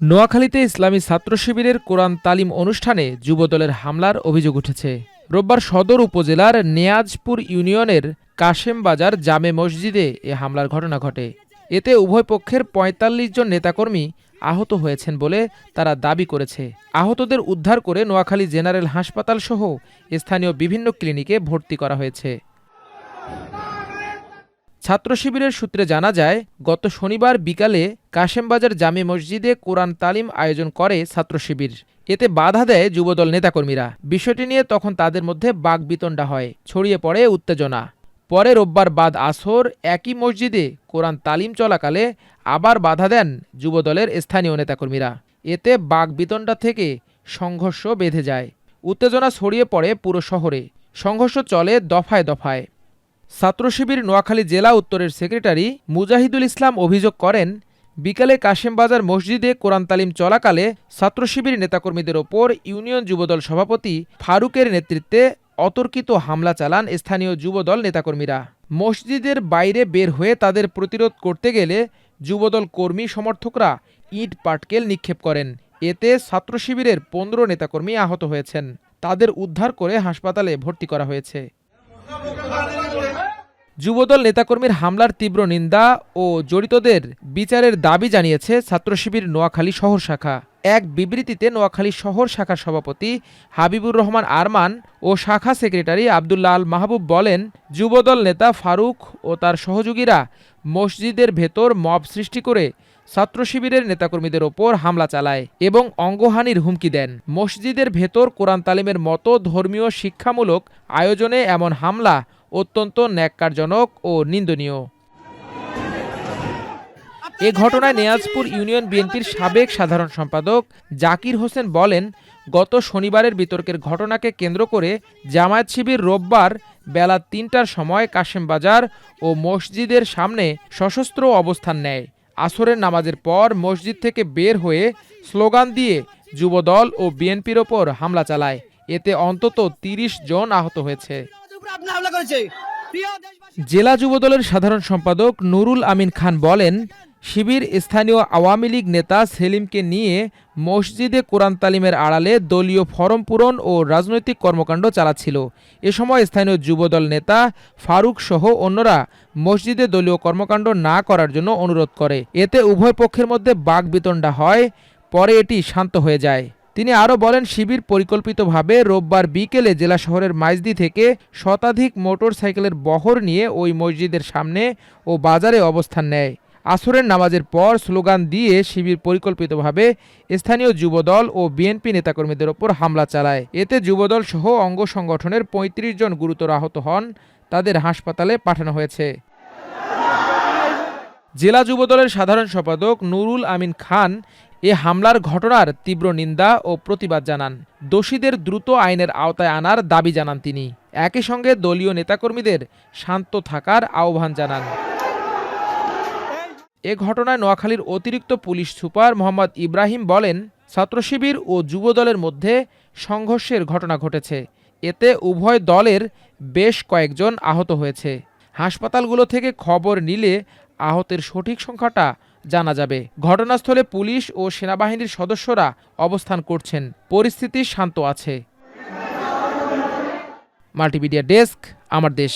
নোয়াখালীতে ইসলামী ছাত্র শিবিরের কোরআন তালিম অনুষ্ঠানে যুবদলের হামলার অভিযোগ উঠেছে। রোববার সদর উপজেলার নেয়াজপুর ইউনিয়নের কাশেম বাজার জামে মসজিদে এ হামলার ঘটনা ঘটে। এতে উভয় পক্ষের ৪৫ জন নেতাকর্মী আহত হয়েছেন বলে তারা দাবি করেছে। আহতদের উদ্ধার করে নোয়াখালী জেনারেল হাসপাতাল সহ স্থানীয় বিভিন্ন ক্লিনিকে ভর্তি করা হয়েছে। ছাত্র শিবিরের সূত্রে জানা যায়, গত শনিবার বিকালে কাশেমবাজার জামে মসজিদে কোরআন তালিম আয়োজন করে ছাত্র শিবির। এতে বাধা দেয় যুবদল নেতাকর্মীরা। বিষয়টি নিয়ে তখন তাদের মধ্যে বাকবিতণ্ডা হয়, ছড়িয়ে পড়ে উত্তেজনা। পরে রোববার বাদ আসর একই মসজিদে কোরআন তালিম চলাকালে আবার বাধা দেন যুবদলের স্থানীয় নেতাকর্মীরা। এতে বাকবিতণ্ডা থেকে সংঘর্ষ বেঁধে যায়। উত্তেজনা ছড়িয়ে পড়ে পুরো শহরে। সংঘর্ষ চলে দফায় দফায়। ছাত্র শিবির নোয়াখালী জেলা উত্তরের সেক্রেটারি মুজাহিদুল ইসলাম অভিযোগ করেন, বিকালে কাশেমবাজার মসজিদে কোরআন তালিম চলাকালে ছাত্র শিবির নেতাকর্মীদের ওপর ইউনিয়ন যুবদল সভাপতি ফারুকের নেতৃত্বে অতর্কিত হামলা চালান স্থানীয় যুবদল নেতাকর্মীরা। মসজিদের বাইরে বের হয়ে তাদের প্রতিরোধ করতে গেলে যুবদল কর্মী সমর্থকরা ইট পাটকেল নিক্ষেপ করেন। এতে ছাত্র শিবিরের ১৫ নেতাকর্মী আহত হয়েছেন। তাদের উদ্ধার করে হাসপাতালে ভর্তি করা হয়েছে। যুবদল নেতাকর্মীর হামলার তীব্র নিন্দা ও জড়িতদের বিচারের দাবি জানিয়েছে ছাত্র শিবির নোয়াখালী শহর শাখা। এক বিবৃতিতে নোয়াখালী শহর শাখার সভাপতি হাবিবুর রহমান আরমান ও শাখা সেক্রেটারি আবদুল্লাহ আল মাহবুব বলেন, যুবদল নেতা ফারুক ও তার সহযোগীরা মসজিদের ভেতর মব সৃষ্টি করে ছাত্র শিবিরের নেতাকর্মীদের ওপর হামলা চালায় এবং অঙ্গহানির হুমকি দেন। মসজিদের ভেতর কোরআন তালিমের মতো ধর্মীয় শিক্ষামূলক আয়োজনে এমন হামলা অত্যন্ত ন্যাক্কারজনক ও নিন্দনীয়। এ ঘটনায় নেয়াজপুর ইউনিয়ন বিএনপির সাবেক সাধারণ সম্পাদক জাকির হোসেন বলেন, গত শনিবারের বিতর্কের ঘটনাকে কেন্দ্র করে জামায়াত শিবির রোববার বেলা ৩টার সময় কাশেমবাজার ও মসজিদের সামনে সশস্ত্র অবস্থান নেয়। আসরের নামাজের পর মসজিদ থেকে বের হয়ে স্লোগান দিয়ে যুবদল ও বিএনপির ওপর হামলা চালায়। এতে অন্তত ৩০ জন আহত হয়েছে। জেলা যুবদলের সাধারণ সম্পাদক নুরুল আমিন খান বলেন, শিবির স্থানীয় আওয়ামী লীগ নেতা সেলিমকে নিয়ে মসজিদে কোরআন তালিমের আড়ালে দলীয় ফরম পূরণ ও রাজনৈতিক কর্মকাণ্ড চালাচ্ছিল। এ সময় স্থানীয় যুবদল নেতা ফারুক সহ অন্যরা মসজিদে দলীয় কর্মকাণ্ড না করার জন্য অনুরোধ করে। এতে উভয় পক্ষের মধ্যে বাকবিতণ্ডা হয়। পরে এটি শান্ত হয়ে যায়। তিনি আরও বলেন, শিবির পরিকল্পিতভাবে রোববার বিকেলে জেলা শহরের মাইজদি থেকে শতাধিক মোটর সাইকেলের বহর নিয়ে ওই মসজিদের সামনে ও বাজারে অবস্থান নেয়। আসরের নামাজের পর স্লোগান দিয়ে শিবির পরিকল্পিতভাবে স্থানীয় যুবদল ও বিএনপি নেতাকর্মীদের ওপর হামলা চালায়। এতে যুবদল সহ অঙ্গ সংগঠনের ৩৫ জন গুরুতর আহত হন। তাদের হাসপাতালে পাঠানো হয়েছে। জেলা যুবদলের সাধারণ সম্পাদক নুরুল আমিন খান এ হামলার ঘটনার তীব্র নিন্দা ও প্রতিবাদ জানান। দোষীদের দ্রুত আইনের আওতায় আনার দাবি জানান তিনি। একই সঙ্গে দলীয় নেতাকর্মীদের শান্ত থাকার আহ্বান জানান। এ ঘটনায় নোয়াখালীর অতিরিক্ত পুলিশ সুপার মোহাম্মদ ইব্রাহিম বলেন, ছাত্র শিবির ও যুবদলের মধ্যে সংঘর্ষের ঘটনা ঘটেছে। এতে উভয় দলের বেশ কয়েকজন আহত হয়েছে। হাসপাতালগুলো থেকে খবর নিলে আহতের সঠিক সংখ্যাটা জানা যাবে। ঘটনাস্থলে পুলিশ ও সেনাবাহিনীর সদস্যরা অবস্থান করছেন। পরিস্থিতি শান্ত আছে। মাল্টিমিডিয়া ডেস্ক, আমার দেশ।